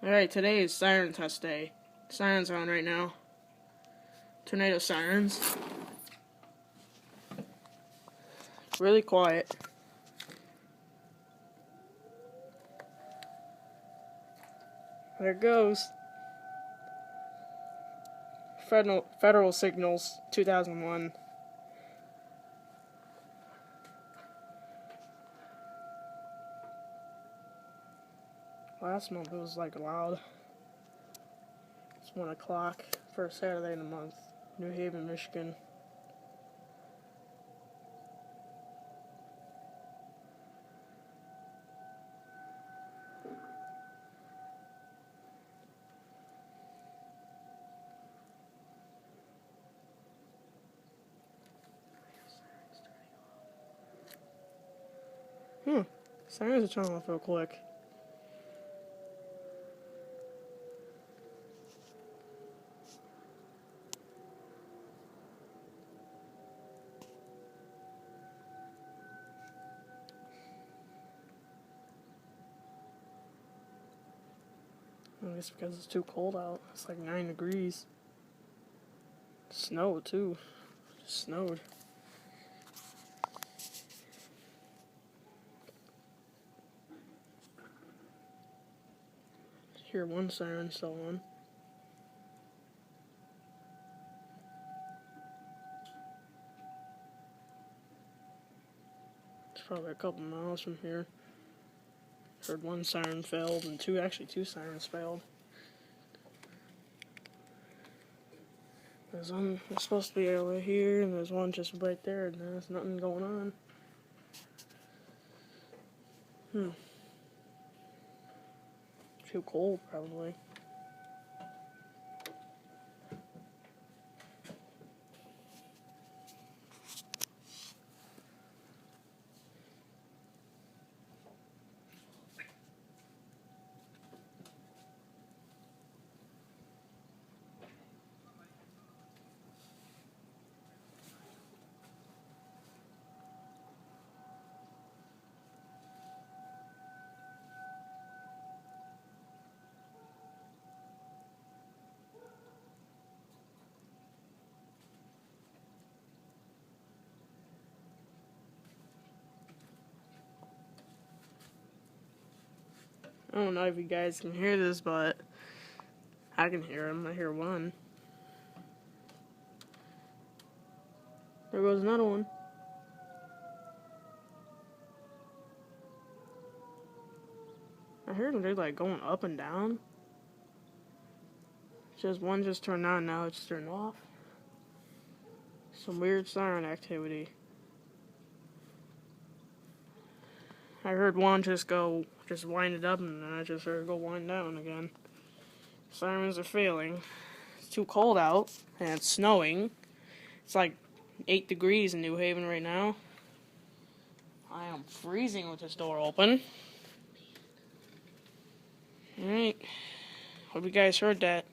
Alright, today is siren test day. Sirens are on right now. Tornado sirens. Really quiet. There it goes. Federal signals, 2001. Last month it was like loud. It's 1 o'clock, first Saturday in the month. New Haven, Michigan. Sirens are turning off real quick. I guess because it's too cold out. It's like 9 degrees. Snow too. Just snowed. Hear one siren still on. It's probably a couple miles from here. Heard one siren failed and two sirens failed. There's one that's supposed to be over here, and there's one just right there, and there's nothing going on. Too cold, probably. I don't know if you guys can hear this, but I can hear him. I hear one. There goes another one. I heard them, they're like going up and down. Just one just turned on, now it's turned off. Some weird siren activity. I heard one just wind it up, and then I just heard it go wind down again. Sirens are failing. It's too cold out, and it's snowing. It's like 8 degrees in New Haven right now. I am freezing with this door open. Alright. Hope you guys heard that.